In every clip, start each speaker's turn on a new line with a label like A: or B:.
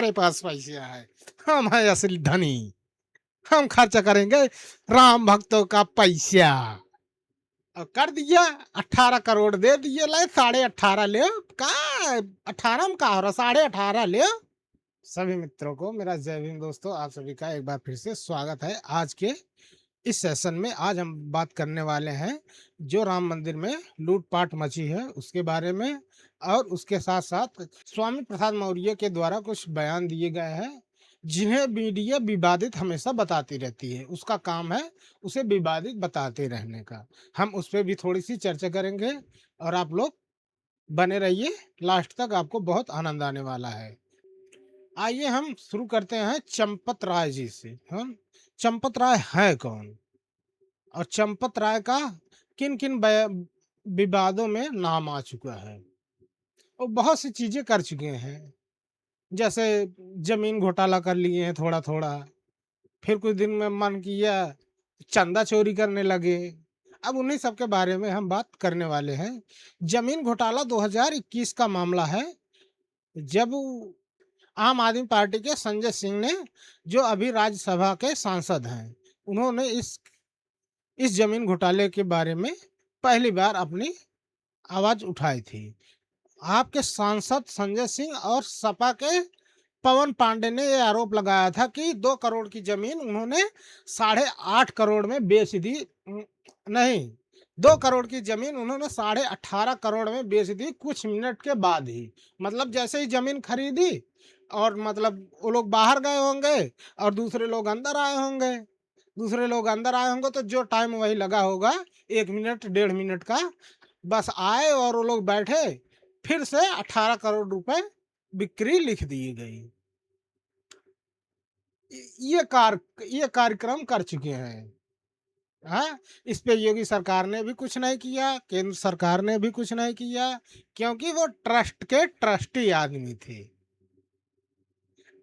A: हमारे पास पैसा है, हम है असली धनी, हम खर्च करेंगे राम भक्तों का पैसा। और कर दिया, 18 करोड़ दे दिए, ले 18.5 ले का, 18 में का हो रहा, 18.5 ले। सभी मित्रों को मेरा जय भीम। दोस्तों, आप सभी का एक बार फिर से स्वागत है आज के इस सेशन में। आज हम बात करने वाले हैं जो राम मंदिर में लूटपाट मची है उसके बारे में, और उसके साथ साथ स्वामी प्रसाद मौर्य के द्वारा कुछ बयान दिए गए हैं जिन्हें मीडिया विवादित हमेशा बताती रहती है। उसका काम है उसे विवादित बताते रहने का। हम उस पर भी थोड़ी सी चर्चा करेंगे और आप लोग बने रहिए, लास्ट तक आपको बहुत आनंद आने वाला है। आइए हम शुरू करते हैं चंपत राय जी से। हम चंपत राय है कौन और चंपत राय का किन किन विवादों में नाम आ चुका है। वो बहुत सी चीजें कर चुके हैं, जैसे जमीन घोटाला कर लिए हैं थोड़ा थोड़ा, फिर कुछ दिन में मन किया चंदा चोरी करने लगे। अब उन्हीं सब के बारे में हम बात करने वाले हैं। जमीन घोटाला 2021 का मामला है, जब आम आदमी पार्टी के संजय सिंह ने, जो अभी राज्यसभा के सांसद हैं, उन्होंने इस जमीन घोटाले के बारे में पहली बार अपनी आवाज उठाई थी। आपके सांसद संजय सिंह और सपा के पवन पांडे ने यह आरोप लगाया था कि 2 करोड़ की जमीन उन्होंने 8.5 करोड़ में बेच दी। नहीं, 2 करोड़ की जमीन उन्होंने 18.5 करोड़ में बेच दी कुछ मिनट के बाद ही। मतलब जैसे ही जमीन खरीदी और मतलब वो लोग बाहर गए होंगे और दूसरे लोग अंदर आए होंगे, तो जो टाइम वही लगा होगा, 1 मिनट 1.5 मिनट का, बस आए और वो लोग बैठे, फिर से 18 करोड़ रुपए बिक्री लिख दी गई। ये कार्यक्रम कर चुके हैं। हाँ, इस पे योगी सरकार ने भी कुछ नहीं किया, केंद्र सरकार ने भी कुछ नहीं किया, क्योंकि वो ट्रस्ट के ट्रस्टी आदमी थे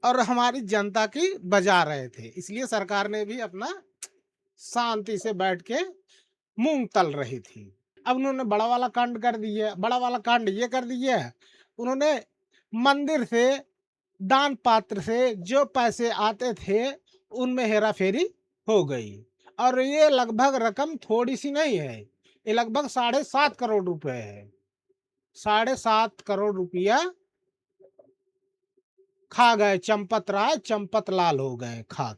A: और हमारी जनता की बजा रहे थे, इसलिए सरकार ने भी अपना शांति से बैठ के मूंग तल रही थी। अब उन्होंने बड़ा वाला कांड कर दिया। बड़ा वाला कांड ये कर दिया, उन्होंने मंदिर से, दान पात्र से जो पैसे आते थे उनमें हेरा फेरी हो गई। और ये लगभग रकम थोड़ी सी नहीं है, ये लगभग 7.5 करोड़ रुपए है। 7.5 करोड़ रुपया खा गए चंपत राय, चंपत लाल हो गए खा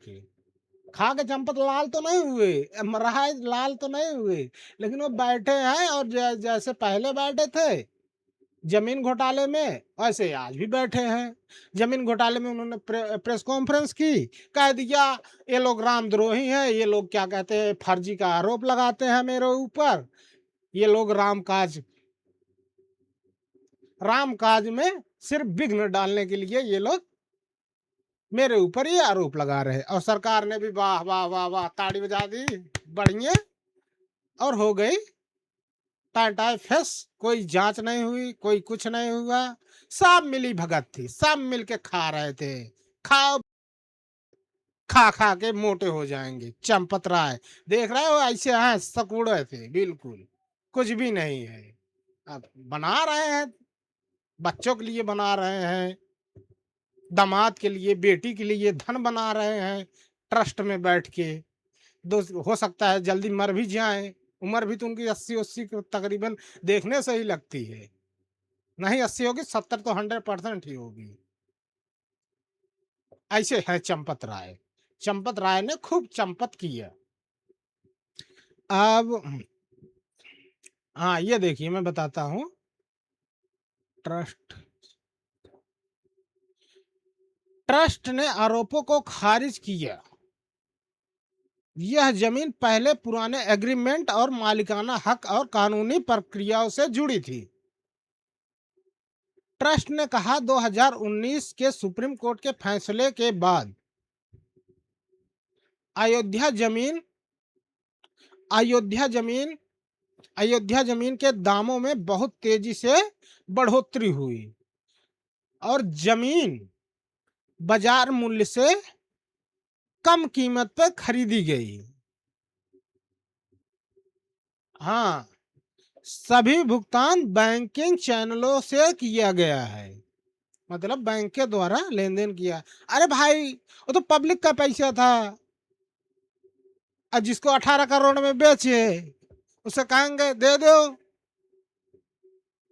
A: के चंपत लाल तो नहीं हुए, महाराज लाल तो नहीं हुए, लेकिन वो बैठे हैं और जैसे पहले बैठे थे जमीन घोटाले में, वैसे आज भी बैठे हैं। जमीन घोटाले में उन्होंने प्रेस कॉन्फ्रेंस की, कह दिया ये लोग रामद्रोही हैं, ये लोग क्या कहते हैं फर्जी का आरोप लगाते हैं मेरे ऊपर, ये लोग राम काज में सिर्फ विघ्न डालने के लिए ये लोग मेरे ऊपर ये आरोप लगा रहे हैं। और सरकार ने भी वाह वाह वाह वाह ताड़ी बजा दी, बढ़िया, और हो गई टाटा फेस। कोई जांच नहीं हुई, कोई कुछ नहीं हुआ, सब मिली भगत थी, सब मिल के खा रहे थे। खाओ, खा खा के मोटे हो जाएंगे। चंपत राय देख रहे हो ऐसे हैं, सकुड़े थे बिल्कुल, कुछ भी नहीं है। अब बना रहे हैं, बच्चों के लिए बना रहे हैं, दामाद के लिए, बेटी के लिए धन बना रहे हैं ट्रस्ट में बैठ के। दोस्त हो सकता है जल्दी मर भी जाए, उम्र भी तो उनकी 80-80 तकरीबन देखने से ही लगती है। नहीं 80 होगी, 70 तो 100% ही होगी। ऐसे है चंपत राय। चंपत राय ने खूब चंपत किया। अब हाँ, ये देखिए मैं बताता हूँ। ट्रस्ट ट्रस्ट ने आरोपों को खारिज किया। यह जमीन पहले पुराने एग्रीमेंट और मालिकाना हक और कानूनी प्रक्रियाओं से जुड़ी थी। ट्रस्ट ने कहा 2019 के सुप्रीम कोर्ट के फैसले के बाद अयोध्या जमीन अयोध्या जमीन अयोध्या जमीन के दामों में बहुत तेजी से बढ़ोतरी हुई और जमीन बाजार मूल्य से कम कीमत पर खरीदी गई। हाँ, सभी भुगतान बैंकिंग चैनलों से किया गया है। मतलब बैंक के द्वारा लेन देन किया। अरे भाई वो तो पब्लिक का पैसा था, और जिसको 18 करोड़ में बेचे उसे कहेंगे दे दो,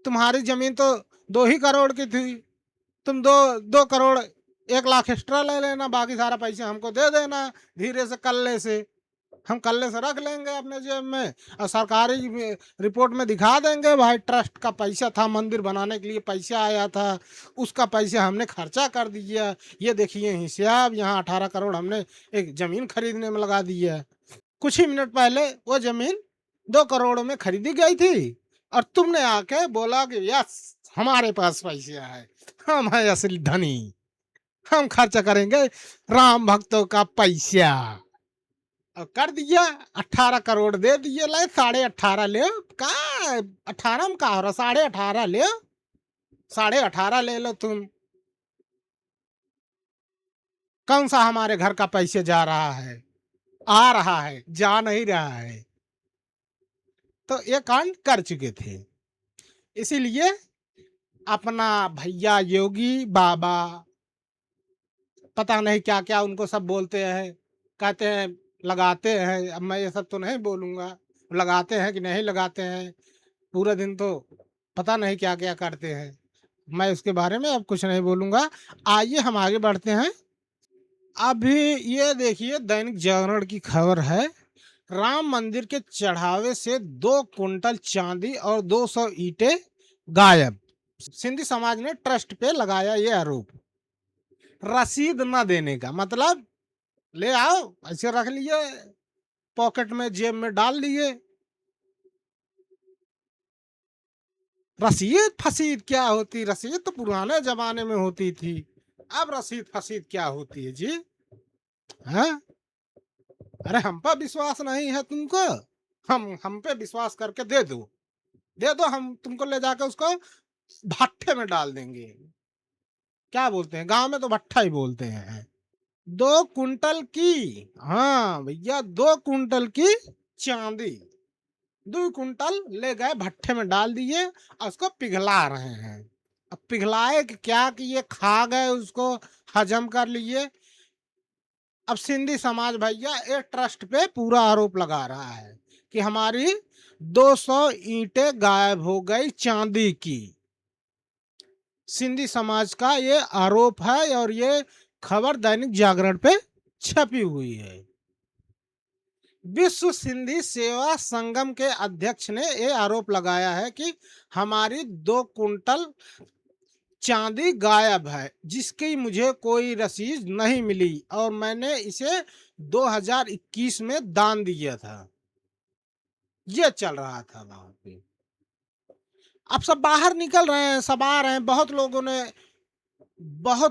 A: तुम्हारी जमीन तो 2 ही करोड़ की थी, तुम 2 2 करोड़ 1 लाख एक्स्ट्रा ले लेना, बाकी सारा पैसा हमको दे देना, धीरे से कल्ले से हम कल्ले से रख लेंगे अपने जेब में, और सरकारी रिपोर्ट में दिखा देंगे भाई ट्रस्ट का पैसा था, मंदिर बनाने के लिए पैसा आया था, उसका पैसा हमने खर्चा कर दिया, ये देखिए हिसाब, यहाँ 18 करोड़ हमने एक जमीन खरीदने में लगा दिया। कुछ ही मिनट पहले वो जमीन 2 करोड़ में खरीदी गई थी, और तुमने आके बोला कि यस हमारे पास पैसा है, हम है असली धनी, हम खर्च करेंगे राम भक्तों का पैसा। और कर दिया, 18 करोड़ दे दिए, ले 18.5 ले का, 18 में का हो रहा, 18.5 ले, 18.5 ले लो तुम। कौन सा हमारे घर का पैसे जा रहा है, आ रहा है, जा नहीं रहा है। तो ये कांड कर चुके थे, इसीलिए अपना भैया योगी बाबा पता नहीं क्या क्या उनको सब बोलते हैं, कहते हैं लगाते हैं, अब मैं ये सब तो नहीं बोलूँगा, लगाते हैं कि नहीं लगाते हैं, पूरा दिन तो पता नहीं क्या क्या करते हैं, मैं उसके बारे में अब कुछ नहीं बोलूँगा। आइए हम आगे बढ़ते हैं। अभी ये देखिए दैनिक जागरण की खबर है, राम मंदिर के चढ़ावे से 2 कुंटल चांदी और 200 ईंटें गायब। सिंधी समाज ने ट्रस्ट पे लगाया ये आरोप, रसीद न देने का मतलब, ले आओ ऐसे रख लिए पॉकेट में, जेब में डाल लिए, रसीद फसीद क्या होती, रसीद तो पुराने जमाने में होती थी, अब रसीद फसीद क्या होती है जी, हैं? अरे हम पर विश्वास नहीं है तुमको, हम पे विश्वास करके दे दो, दे दो, हम तुमको ले जाकर उसको भट्ठे में डाल देंगे। क्या बोलते हैं गांव में, तो भट्ठा ही बोलते हैं। 2 कुंटल की, हाँ भैया 2 कुंटल की चांदी, 2 कुंटल ले गए भट्ठे में डाल दिए, और उसको पिघला रहे हैं। अब पिघलाए कि क्या कि ये खा गए उसको, हजम कर लिए। अब सिंधी समाज भैया एक ट्रस्ट पे पूरा आरोप लगा रहा है कि हमारी 200 ईंटें गायब हो गई चांदी की। सिंधी समाज का ये आरोप है, और ये खबर दैनिक जागरण पे छपी हुई है। विश्व सिंधी सेवा संगम के अध्यक्ष ने ये आरोप लगाया है कि हमारी 2 कुंटल चांदी गायब है, जिसकी मुझे कोई रसीद नहीं मिली, और मैंने इसे 2021 में दान दिया था। ये चल रहा था वहां पे। अब सब बाहर निकल रहे हैं, सब आ रहे हैं, बहुत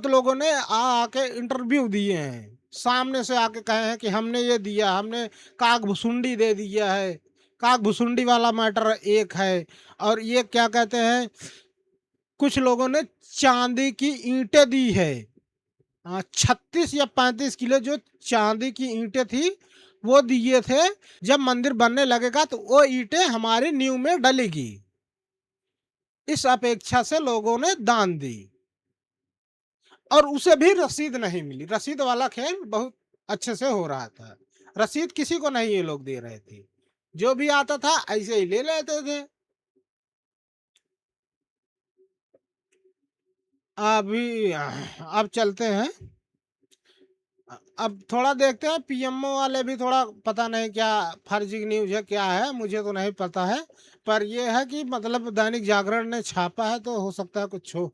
A: लोगों ने आके इंटरव्यू दिए हैं, सामने से आके कहे हैं कि हमने ये दिया, हमने काग भुसुंडी दे दिया है। काग भुसुंडी वाला मैटर एक है, और ये क्या कहते हैं, कुछ लोगों ने चांदी की ईंटें दी है, 36 या 35 किलो जो चांदी की ईंटें थी वो दिए थे, जब मंदिर बनने लगेगा तो वो ईंटें हमारी नींव में डलेगी, इस अपेक्षा से लोगों ने दान दी, और उसे भी रसीद नहीं मिली। रसीद वाला खेल बहुत अच्छे से हो रहा था, रसीद किसी को नहीं ये लोग दे रहे थे, जो भी आता था ऐसे ही ले लेते थे। अभी अब चलते हैं, अब थोड़ा देखते हैं, पीएमओ वाले भी थोड़ा पता नहीं क्या फर्जी न्यूज है क्या है, मुझे तो नहीं पता है, पर ये है कि मतलब दैनिक जागरण ने छापा है तो हो सकता है कुछ हो,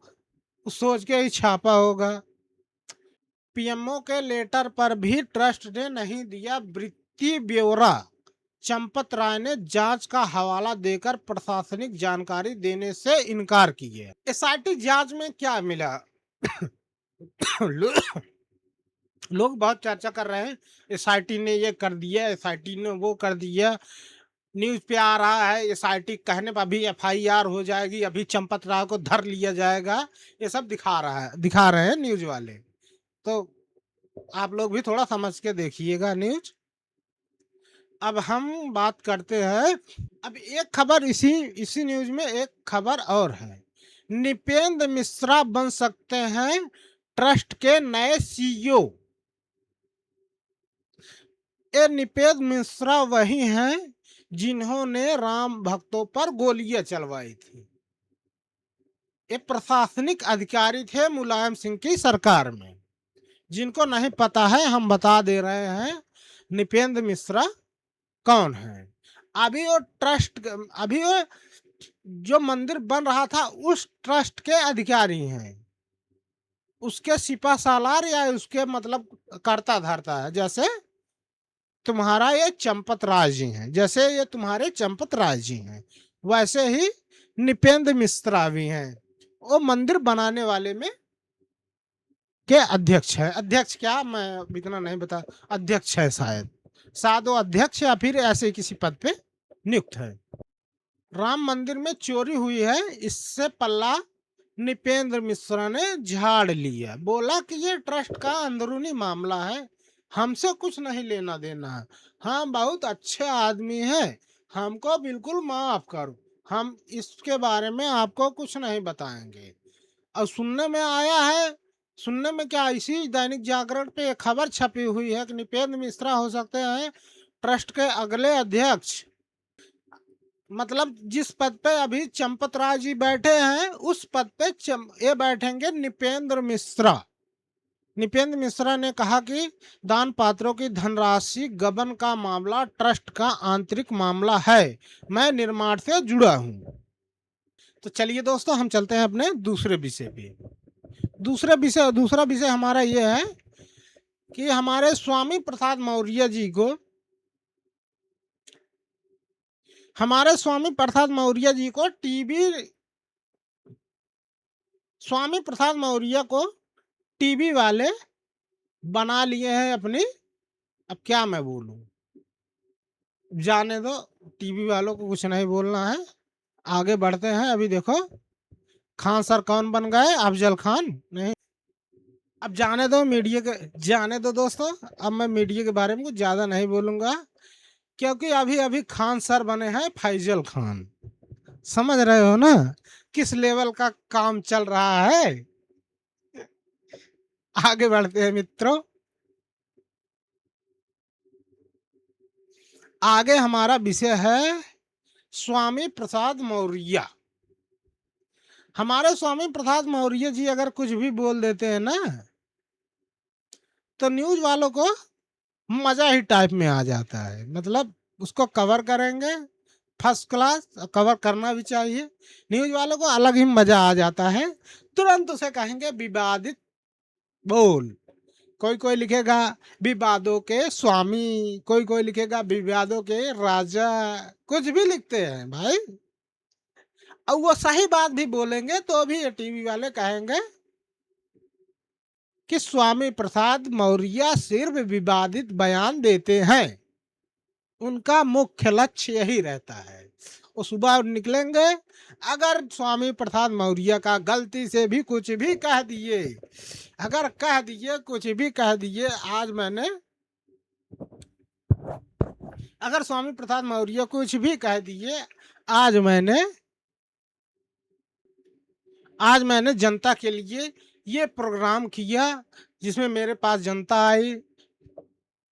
A: कुछ सोच के ही छापा होगा। पीएमओ के लेटर पर भी ट्रस्ट ने नहीं दिया वित्तीय ब्यौरा, चंपत राय ने जांच का हवाला देकर प्रशासनिक जानकारी देने से इनकार किया। एसआईटी जांच में क्या मिला? लोग बहुत चर्चा कर रहे हैं, एसआईटी ने ये कर दिया, एसआईटी ने वो कर दिया, न्यूज पे आ रहा है एसआईटी कहने पर अभी एफआईआर हो जाएगी, अभी चंपत राय को धर लिया जाएगा, ये सब दिखा रहे हैं न्यूज वाले। तो आप लोग भी थोड़ा समझ के देखिएगा न्यूज। अब हम बात करते हैं, अब एक खबर इसी इसी न्यूज में एक खबर और है। निपेंद्र मिश्रा बन सकते हैं ट्रस्ट के नए सीईओ। ये निपेंद्र मिश्रा वही हैं जिन्होंने राम भक्तों पर गोलियां चलवाई थी। ये प्रशासनिक अधिकारी थे मुलायम सिंह की सरकार में। जिनको नहीं पता है हम बता दे रहे हैं निपेंद्र मिश्रा कौन है। अभी वो जो मंदिर बन रहा था उस ट्रस्ट के अधिकारी हैं, उसके सिपा सालार या उसके मतलब करता धरता है। जैसे तुम्हारा ये चंपत राज जी हैं, जैसे ये तुम्हारे चंपत राज जी हैं, वैसे ही निपेंद्र मिश्रा भी हैं। वो मंदिर बनाने वाले में के अध्यक्ष है। अध्यक्ष क्या, मैं इतना नहीं बता, अध्यक्ष है शायद वो अध्यक्ष या फिर ऐसे किसी पद पे नियुक्त है। राम मंदिर में चोरी हुई है, इससे पल्ला निपेंद्र मिश्रा ने झाड़ लिया। बोला कि ये ट्रस्ट का अंदरूनी मामला है, हमसे कुछ नहीं लेना देना है। हम बहुत अच्छे आदमी हैं, हमको बिल्कुल माफ करो, हम इसके बारे में आपको कुछ नहीं बताएंगे। और सुनने में क्या, इसी दैनिक जागरण पे एक खबर छपी हुई है कि निपेंद्र मिश्रा हो सकते हैं ट्रस्ट के अगले अध्यक्ष। मतलब जिस पद पे अभी चंपत राय जी बैठे हैं उस पद पे ये बैठेंगे निपेंद्र मिश्रा। निपेंद्र मिश्रा ने कहा कि दान पात्रों की धनराशि गबन का मामला ट्रस्ट का आंतरिक मामला है, मैं निर्माण से जुड़ा हूं। तो चलिए दोस्तों हम चलते हैं अपने दूसरे विषय पे। दूसरा विषय हमारा ये है कि हमारे स्वामी प्रसाद मौर्य जी को स्वामी प्रसाद मौर्य को टीवी वाले बना लिए हैं अपनी। अब क्या मैं बोलूं, जाने दो, टीवी वालों को कुछ नहीं बोलना है, आगे बढ़ते हैं। अभी देखो खान सर कौन बन गए, अफजल खान नहीं। अब जाने दो दोस्तों, अब मैं मीडिया के बारे में कुछ ज्यादा नहीं बोलूंगा, क्योंकि अभी खान सर बने हैं फैजल खान। समझ रहे हो ना किस लेवल का काम चल रहा है। आगे बढ़ते हैं मित्रों। आगे हमारा विषय है स्वामी प्रसाद मौर्य। हमारे स्वामी प्रसाद मौर्य जी अगर कुछ भी बोल देते हैं ना तो न्यूज वालों को मजा ही टाइप में आ जाता है। मतलब उसको कवर करेंगे फर्स्ट क्लास, कवर करना भी चाहिए। न्यूज वालों को अलग ही मजा आ जाता है, तुरंत उसे कहेंगे विवादित बोल। कोई लिखेगा विवादों के स्वामी, कोई लिखेगा विवादों के राजा, कुछ भी लिखते हैं भाई। अब वो सही बात भी बोलेंगे तो भी ये टीवी वाले कहेंगे कि स्वामी प्रसाद मौर्य सिर्फ विवादित बयान देते हैं, उनका मुख्य लक्ष्य यही रहता है। वो सुबह निकलेंगे, अगर स्वामी प्रसाद मौर्य का गलती से भी कुछ भी कह दिए, अगर स्वामी प्रसाद मौर्य कुछ भी कह दिए, आज मैंने जनता के लिए ये प्रोग्राम किया जिसमें मेरे पास जनता आई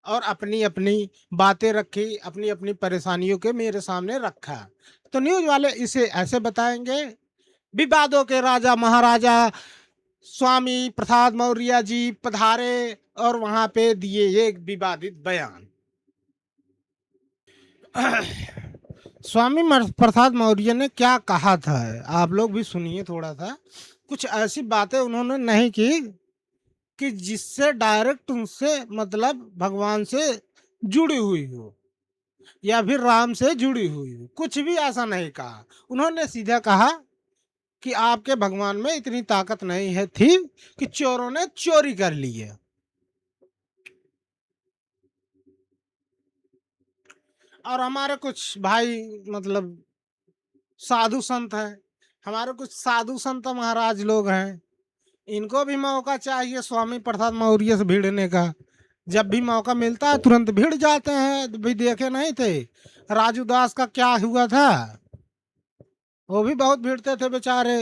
A: और अपनी अपनी बातें रखी, अपनी अपनी परेशानियों के मेरे सामने रखा। तो न्यूज वाले इसे ऐसे बताएंगे, विवादों के राजा महाराजा स्वामी प्रसाद मौर्य जी पधारे और वहां पे दिए एक विवादित बयान। स्वामी प्रसाद मौर्य ने क्या कहा था, आप लोग भी सुनिए थोड़ा सा। कुछ ऐसी बातें उन्होंने नहीं की कि जिससे डायरेक्ट उनसे मतलब भगवान से जुड़ी हुई हो या फिर राम से जुड़ी हुई हो, कुछ भी ऐसा नहीं कहा। उन्होंने सीधा कहा कि आपके भगवान में इतनी ताकत नहीं है थी कि चोरों ने चोरी कर ली है। और हमारे कुछ भाई मतलब साधु संत हैं, हमारे कुछ साधु संत महाराज लोग हैं, इनको भी मौका चाहिए स्वामी प्रसाद मौर्य से भिड़ने का। जब भी मौका मिलता है तुरंत भिड़ जाते हैं। भी देखे नहीं थे राजू दास का क्या हुआ था, वो भी बहुत भिड़ते थे बेचारे।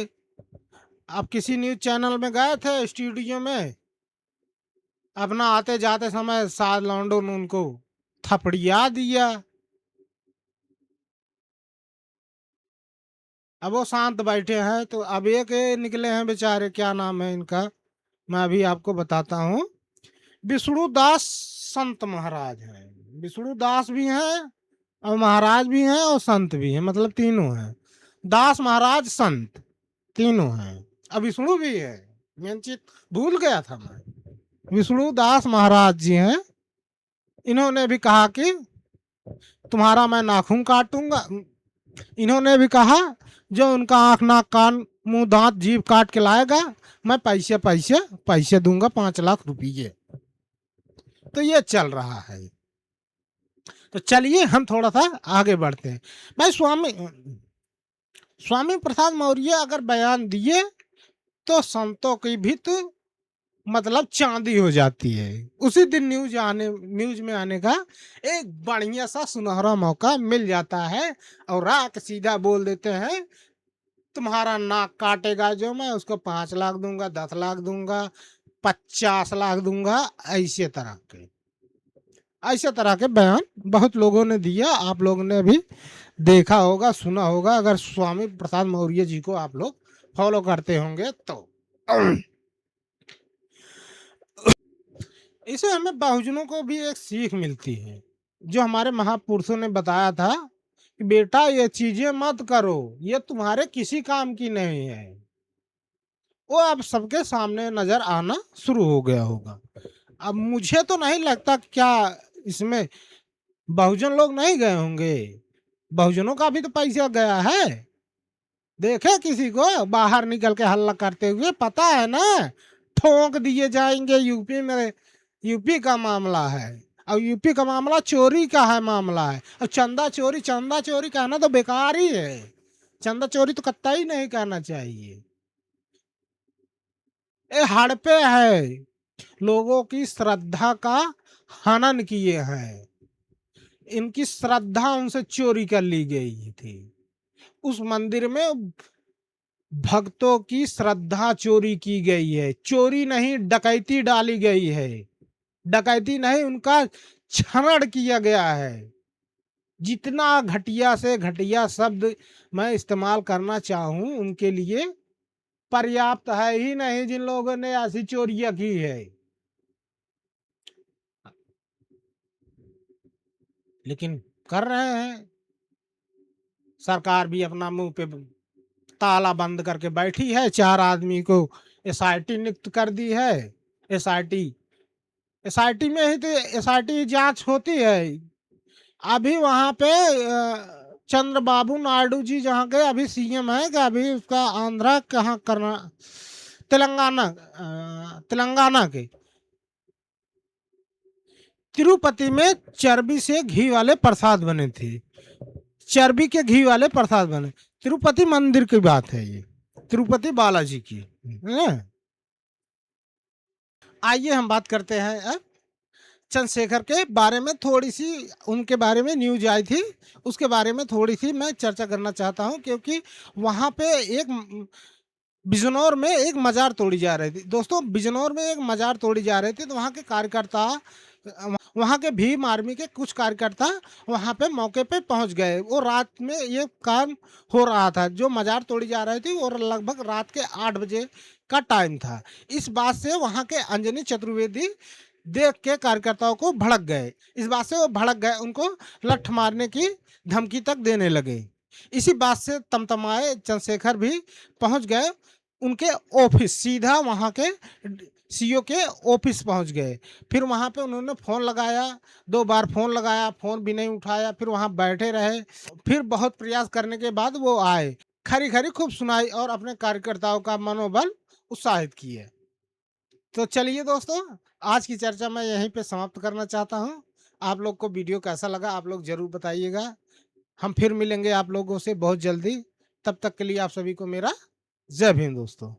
A: आप किसी न्यूज़ चैनल में गए थे स्टूडियो में, अपना आते-जाते समय सात लौंडों ने उनको थपड़िया दिया। अब वो शांत बैठे हैं, तो अब एक ये निकले हैं बेचारे, क्या नाम है इनका, मैं अभी आपको बताता हूँ। विष्णुदास संत महाराज हैं। विष्णुदास भी हैं और महाराज भी हैं और संत भी हैं, मतलब तीनों हैं। दास महाराज संत तीनों हैं। अब विष्णु भी है, मेन चीज भूल गया था मैं। विष्णु दास महाराज जी हैं। इन्होंने भी कहा कि तुम्हारा मैं नाखून काटूंगा। इन्होंने भी कहा जो उनका आंख नाक कान मुंह दांत जीभ काट के लाएगा, मैं पैसे पैसे पैसे दूंगा, 5 लाख रुपये। तो ये चल रहा है। तो चलिए हम थोड़ा सा आगे बढ़ते हैं। भाई स्वामी स्वामी प्रसाद मौर्य अगर बयान दिए तो संतों की भी तो मतलब चांदी हो जाती है। उसी दिन न्यूज में आने का एक बढ़िया सा सुनहरा मौका मिल जाता है और रात सीधा बोल देते हैं तुम्हारा नाक काटेगा जो मैं उसको 5 लाख दूंगा, 10 लाख दूंगा, 50 लाख दूंगा। ऐसे तरह के बयान बहुत लोगों ने दिया। आप लोगों ने भी देखा होगा, सुना होगा, अगर स्वामी प्रसाद मौर्य जी को आप लोग फॉलो करते होंगे तो। इसे हमें बहुजनों को भी एक सीख मिलती है, जो हमारे महापुरुषों ने बताया था कि बेटा ये चीजें मत करो, ये तुम्हारे किसी काम की नहीं है। वो अब सबके सामने नजर आना शुरू हो गया होगा। अब मुझे तो नहीं लगता क्या इसमें बहुजन लोग नहीं गए होंगे। बहुजनों का भी तो पैसा गया है। देखे किसी को बाहर निकल के हल्ला करते हुए, पता है ना ठोक दिए जाएंगे। यूपी में, यूपी का मामला है और यूपी का मामला चोरी का है मामला है। और चंदा चोरी कहना तो बेकार ही है। चंदा चोरी तो कतई नहीं कहना चाहिए। ये हड़पे है, लोगों की श्रद्धा का हनन किए हैं। इनकी श्रद्धा उनसे चोरी कर ली गई थी। उस मंदिर में भक्तों की श्रद्धा चोरी की गई है। चोरी नहीं, डकैती डाली गई है। डकैती नहीं, उनका छनन किया गया है। जितना घटिया से घटिया शब्द मैं इस्तेमाल करना चाहूं उनके लिए पर्याप्त है ही नहीं, जिन लोगों ने ऐसी चोरियां की है। लेकिन कर रहे हैं। सरकार भी अपना मुंह पे ताला बंद करके बैठी है। 4 आदमी को एसआईटी नियुक्त कर दी है। एसआईटी एसआईटी में ही तो एसआईटी जांच होती है। अभी वहां पे चंद्रबाबू नायडू जी जहाँ के अभी सीएम है, कि अभी उसका आंध्रा कहाँ करना, तेलंगाना के तिरुपति में चर्बी से घी वाले प्रसाद बने थे। चर्बी के घी वाले प्रसाद बने। तिरुपति मंदिर की बात है ये, तिरुपति बालाजी की है। आइए हम बात करते हैं अब चंद्रशेखर के बारे में। थोड़ी सी उनके बारे में न्यूज आई थी, उसके बारे में थोड़ी सी मैं चर्चा करना चाहता हूं, क्योंकि वहां पे एक बिजनौर में एक मजार तोड़ी जा रही थी। दोस्तों बिजनौर में एक मजार तोड़ी जा रही थी, तो वहाँ के कार्यकर्ता, वहाँ के भीम आर्मी के कुछ कार्यकर्ता वहाँ पे मौके पे पहुँच गए। वो रात में ये काम हो रहा था, जो मजार तोड़ी जा रही थी, और लगभग रात के 8 बजे का टाइम था। इस बात से वहाँ के अंजनी चतुर्वेदी देख के कार्यकर्ताओं को भड़क गए। इस बात से वो भड़क गए, उनको लठ मारने की धमकी तक देने लगे। इसी बात से तमतमाए चंद्रशेखर भी पहुंच गए उनके ऑफिस, सीधा वहां के सीईओ के ऑफिस पहुंच गए। फिर वहां पे उन्होंने फोन लगाया, 2 बार फोन लगाया, फोन भी नहीं उठाया। फिर वहां बैठे रहे। फिर बहुत प्रयास करने के बाद वो आए, खरी खरी खूब सुनाई और अपने कार्यकर्ताओं का मनोबल उत्साहित किए। तो चलिए दोस्तों, आज की चर्चा मैं यहीं पे समाप्त करना चाहता हूँ। आप लोग को वीडियो कैसा लगा आप लोग जरूर बताइएगा। हम फिर मिलेंगे आप लोगों से बहुत जल्दी। तब तक के लिए आप सभी को मेरा जय भीम दोस्तों।